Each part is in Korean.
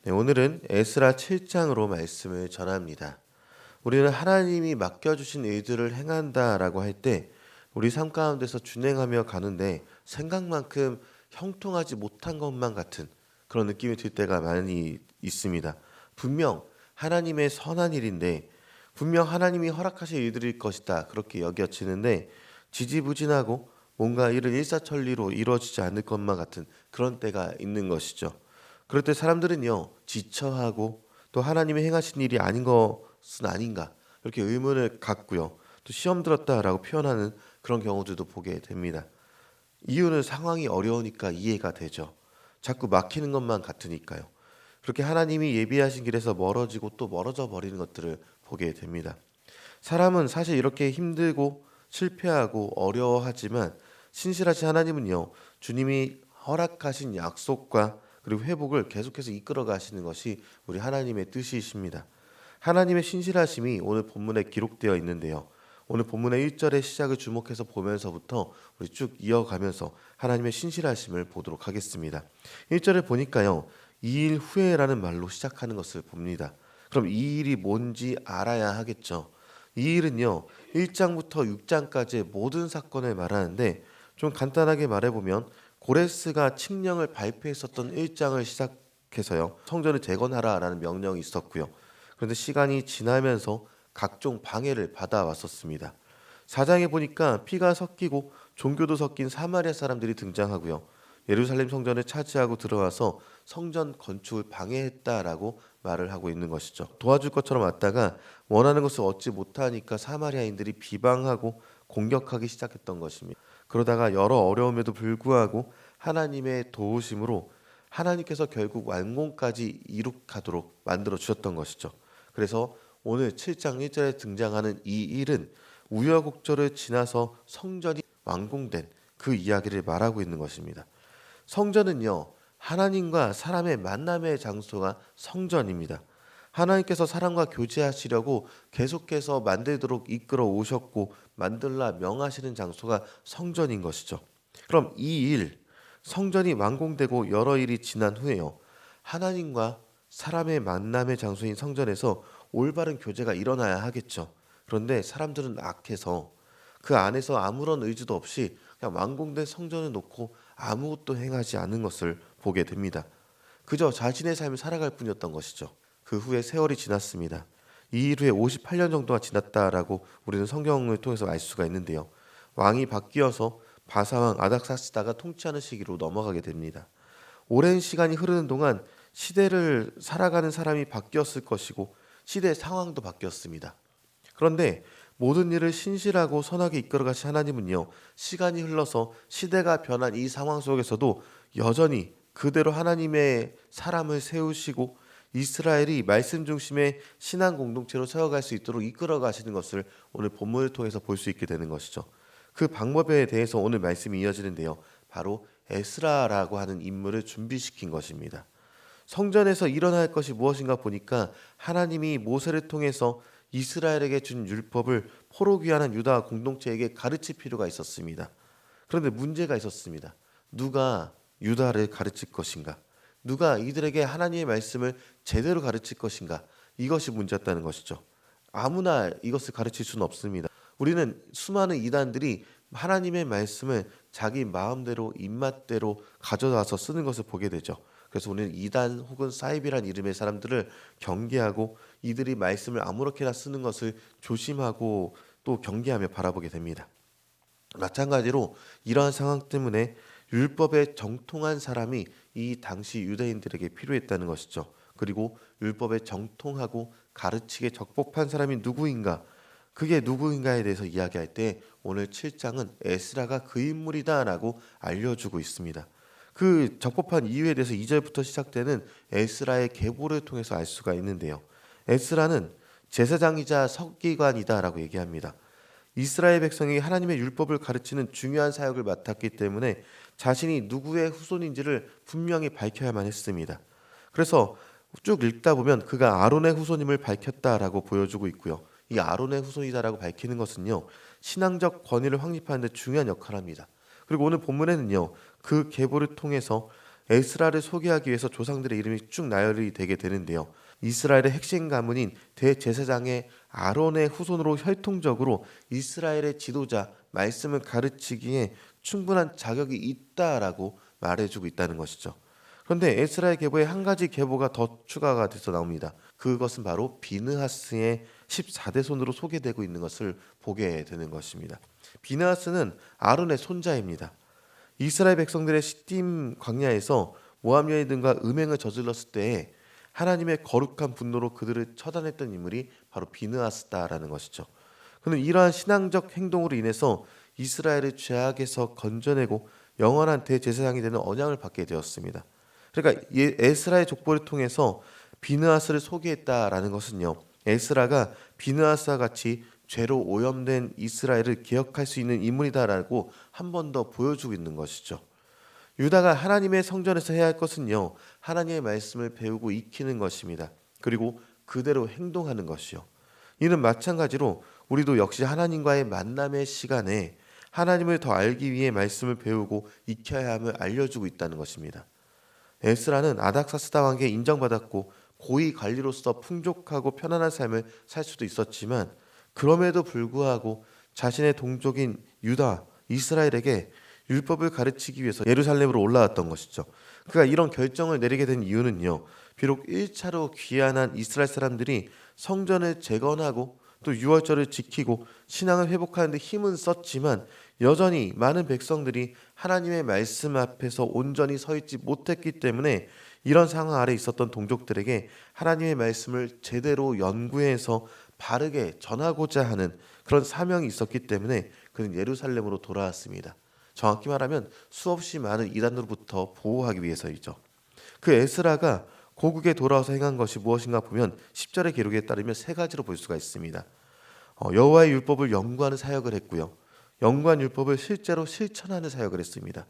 네, 오늘은 에스라 7장으로 말씀을 전합니다. 우리는 하나님이 맡겨주신 일들을 행한다라고 할 때 우리 삶 가운데서 준행하며 가는데 생각만큼 형통하지 못한 것만 같은 그런 느낌이 들 때가 많이 있습니다. 분명 하나님의 선한 일인데 분명 하나님이 허락하실 일들일 것이다 그렇게 여겨지는데 지지부진하고 뭔가 일을 일사천리로 이루어지지 않을 것만 같은 그런 때가 있는 것이죠. 그럴 때 사람들은요 지쳐하고 또 하나님이 행하신 일이 아닌 것은 아닌가 이렇게 의문을 갖고요 또 시험 들었다라고 표현하는 그런 경우들도 보게 됩니다. 이유는 상황이 어려우니까 이해가 되죠. 자꾸 막히는 것만 같으니까요. 그렇게 하나님이 예비하신 길에서 멀어지고 또 멀어져 버리는 것들을 보게 됩니다. 사람은 사실 이렇게 힘들고 실패하고 어려워하지만 신실하신 하나님은요 주님이 허락하신 약속과 그리고 회복을 계속해서 이끌어 가시는 것이 우리 하나님의 뜻이십니다. 하나님의 신실하심이 오늘 본문에 기록되어 있는데요. 오늘 본문의 1절의 시작을 주목해서 보면서부터 우리 쭉 이어가면서 하나님의 신실하심을 보도록 하겠습니다. 1절을 보니까요. 이 일 후에라는 말로 시작하는 것을 봅니다. 그럼 이 일이 뭔지 알아야 하겠죠. 이 일은요. 1장부터 6장까지의 모든 사건을 말하는데 좀 간단하게 말해보면 고레스가 칙령을 발표했었던 1장을 시작해서요. 성전을 재건하라라는 명령이 있었고요. 그런데 시간이 지나면서 각종 방해를 받아왔었습니다. 4장에 보니까 피가 섞이고 종교도 섞인 사마리아 사람들이 등장하고요. 예루살렘 성전을 차지하고 들어와서 성전 건축을 방해했다라고 말을 하고 있는 것이죠. 도와줄 것처럼 왔다가 원하는 것을 얻지 못하니까 사마리아인들이 비방하고 공격하기 시작했던 것입니다. 그러다가 여러 어려움에도 불구하고 하나님의 도우심으로 하나님께서 결국 완공까지 이룩하도록 만들어 주셨던 것이죠. 그래서 오늘 7장 1절에 등장하는 이 일은 우여곡절을 지나서 성전이 완공된 그 이야기를 말하고 있는 것입니다. 성전은요, 하나님과 사람의 만남의 장소가 성전입니다. 하나님께서 사람과 교제하시려고 계속해서 만들도록 이끌어 오셨고 만들라 명하시는 장소가 성전인 것이죠. 그럼 이 일, 성전이 완공되고 여러 일이 지난 후에요. 하나님과 사람의 만남의 장소인 성전에서 올바른 교제가 일어나야 하겠죠. 그런데 사람들은 악해서 그 안에서 아무런 의지도 없이 그냥 완공된 성전을 놓고 아무것도 행하지 않는 것을 보게 됩니다. 그저 자신의 삶을 살아갈 뿐이었던 것이죠. 그 후에 세월이 지났습니다. 이 일 후에 58년 정도가 지났다라고 우리는 성경을 통해서 알 수가 있는데요. 왕이 바뀌어서 바사왕 아닥사스다가 통치하는 시기로 넘어가게 됩니다. 오랜 시간이 흐르는 동안 시대를 살아가는 사람이 바뀌었을 것이고 시대 상황도 바뀌었습니다. 그런데 모든 일을 신실하고 선하게 이끌어가신 하나님은요. 시간이 흘러서 시대가 변한 이 상황 속에서도 여전히 그대로 하나님의 사람을 세우시고 이스라엘이 말씀 중심의 신앙 공동체로 세워갈 수 있도록 이끌어 가시는 것을 오늘 본문을 통해서 볼 수 있게 되는 것이죠. 그 방법에 대해서 오늘 말씀이 이어지는데요. 바로 에스라라고 하는 인물을 준비시킨 것입니다. 성전에서 일어날 것이 무엇인가 보니까 하나님이 모세를 통해서 이스라엘에게 준 율법을 포로 귀환한 유다 공동체에게 가르칠 필요가 있었습니다. 그런데 문제가 있었습니다. 누가 유다를 가르칠 것인가? 누가 이들에게 하나님의 말씀을 제대로 가르칠 것인가? 이것이 문제였다는 것이죠. 아무나 이것을 가르칠 수는 없습니다. 우리는 수많은 이단들이 하나님의 말씀을 자기 마음대로 입맛대로 가져와서 쓰는 것을 보게 되죠. 그래서 우리는 이단 혹은 사이비란 이름의 사람들을 경계하고 이들이 말씀을 아무렇게나 쓰는 것을 조심하고 또 경계하며 바라보게 됩니다. 마찬가지로 이러한 상황 때문에 율법에 정통한 사람이 이 당시 유대인들에게 필요했다는 것이죠. 그리고 율법에 정통하고 가르치기에 적법한 사람이 누구인가? 그게 누구인가에 대해서 이야기할 때 오늘 7장은 에스라가 그 인물이다라고 알려주고 있습니다. 그 적법한 이유에 대해서 2절부터 시작되는 에스라의 계보를 통해서 알 수가 있는데요. 에스라는 제사장이자 서기관이다라고 얘기합니다. 이스라엘 백성이 하나님의 율법을 가르치는 중요한 사역을 맡았기 때문에 자신이 누구의 후손인지를 분명히 밝혀야만 했습니다. 그래서 쭉 읽다 보면 그가 아론의 후손임을 밝혔다라고 보여주고 있고요. 이 아론의 후손이다라고 밝히는 것은요. 신앙적 권위를 확립하는 데 중요한 역할을 합니다. 그리고 오늘 본문에는요. 그 계보를 통해서 에스라를 소개하기 위해서 조상들의 이름이 쭉 나열이 되게 되는데요. 이스라엘의 핵심 가문인 대제사장의 아론의 후손으로 혈통적으로 이스라엘의 지도자 말씀을 가르치기에 충분한 자격이 있다라고 말해주고 있다는 것이죠. 그런데 에스라의 계보에 한 가지 계보가 더 추가가 돼서 나옵니다. 그것은 바로 비느하스의 14대 손으로 소개되고 있는 것을 보게 되는 것입니다. 비느하스는 아론의 손자입니다. 이스라엘 백성들의 시딤 광야에서 모압 여인들과 음행을 저질렀을 때에 하나님의 거룩한 분노로 그들을 처단했던 인물이 바로 비느하스다라는 것이죠. 그는 이러한 신앙적 행동으로 인해서 이스라엘을 죄악에서 건져내고 영원한 대제사장이 되는 언약을 받게 되었습니다. 그러니까 에스라의 족보를 통해서 비느하스를 소개했다라는 것은요, 에스라가 비느하스와 같이 죄로 오염된 이스라엘을 기억할 수 있는 인물이다라고 한 번 더 보여주고 있는 것이죠. 유다가 하나님의 성전에서 해야 할 것은요, 하나님의 말씀을 배우고 익히는 것입니다. 그리고 그대로 행동하는 것이요. 이는 마찬가지로 우리도 역시 하나님과의 만남의 시간에 하나님을 더 알기 위해 말씀을 배우고 익혀야 함을 알려주고 있다는 것입니다. 에스라는 아닥사스다 왕에게 인정받았고 고위 관리로서 풍족하고 편안한 삶을 살 수도 있었지만, 그럼에도 불구하고 자신의 동족인 유다, 이스라엘에게 율법을 가르치기 위해서 예루살렘으로 올라왔던 것이죠. 그가 이런 결정을 내리게 된 이유는요, 비록 1차로 귀환한 이스라엘 사람들이 성전을 재건하고 또 유월절을 지키고 신앙을 회복하는 데 힘은 썼지만 여전히 많은 백성들이 하나님의 말씀 앞에서 온전히 서 있지 못했기 때문에, 이런 상황 아래 있었던 동족들에게 하나님의 말씀을 제대로 연구해서 바르게 전하고자 하는 그런 사명이 있었기 때문에 그는 예루살렘으로 돌아왔습니다. 정확히 말하면 수없이 많은 이단으로부터 보호하기 위해서이죠. 그 에스라가 고국에 돌아와서 행한 것이 무엇인가 보면 10절의 기록에 따르면 세 가지로 볼 수가 있습니다. 여호와의 율법을 연구하는 사역을 했고요. 연구한 율법을 실제로 실천하는 사역을 했습니다.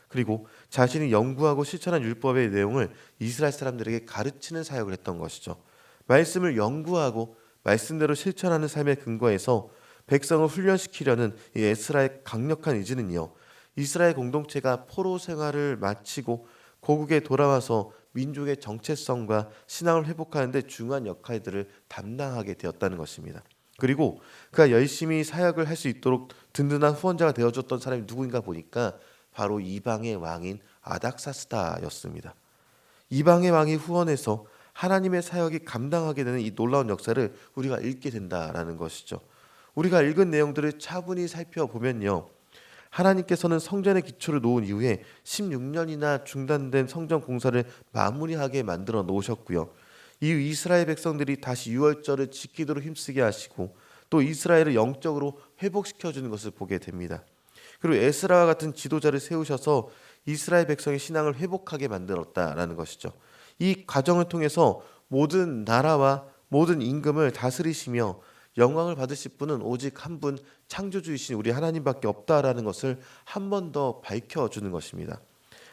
그리고 자신이 연구하고 실천한 율법의 내용을 이스라엘 사람들에게 가르치는 사역을 했던 것이죠. 말씀을 연구하고 말씀대로 실천하는 삶의 근거에서 백성을 훈련시키려는 이 에스라의 강력한 의지는요, 이스라엘 공동체가 포로 생활을 마치고 고국에 돌아와서 민족의 정체성과 신앙을 회복하는 데 중요한 역할들을 담당하게 되었다는 것입니다. 그리고 그가 열심히 사역을 할 수 있도록 든든한 후원자가 되어줬던 사람이 누구인가 보니까 바로 이방의 왕인 아닥사스다였습니다. 이방의 왕이 후원해서 하나님의 사역이 감당하게 되는 이 놀라운 역사를 우리가 읽게 된다라는 것이죠. 우리가 읽은 내용들을 차분히 살펴보면요, 하나님께서는 성전의 기초를 놓은 이후에 16년이나 중단된 성전 공사를 마무리하게 만들어 놓으셨고요. 이후 이스라엘 백성들이 다시 유월절을 지키도록 힘쓰게 하시고 또 이스라엘을 영적으로 회복시켜주는 것을 보게 됩니다. 그리고 에스라와 같은 지도자를 세우셔서 이스라엘 백성의 신앙을 회복하게 만들었다라는 것이죠. 이 과정을 통해서 모든 나라와 모든 임금을 다스리시며 영광을 받으실 분은 오직 한 분, 창조주이신 우리 하나님밖에 없다라는 것을 한 번 더 밝혀주는 것입니다.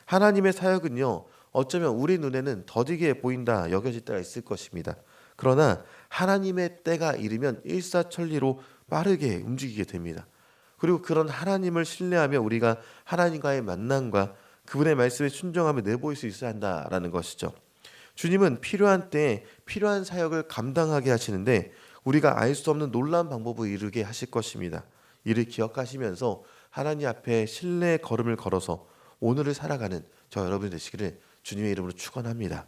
하나님의 사역은요, 어쩌면 우리 눈에는 더디게 보인다 여겨질 때가 있을 것입니다. 그러나 하나님의 때가 이르면 일사천리로 빠르게 움직이게 됩니다. 그리고 그런 하나님을 신뢰하며 우리가 하나님과의 만남과 그분의 말씀에 순종하며 내보일 수 있어야 한다라는 것이죠. 주님은 필요한 때에 필요한 사역을 감당하게 하시는데 우리가 알 수 없는 놀라운 방법을 이루게 하실 것입니다. 이를 기억하시면서 하나님 앞에 신뢰의 걸음을 걸어서 오늘을 살아가는 저 여러분 되시기를 주님의 이름으로 축원합니다.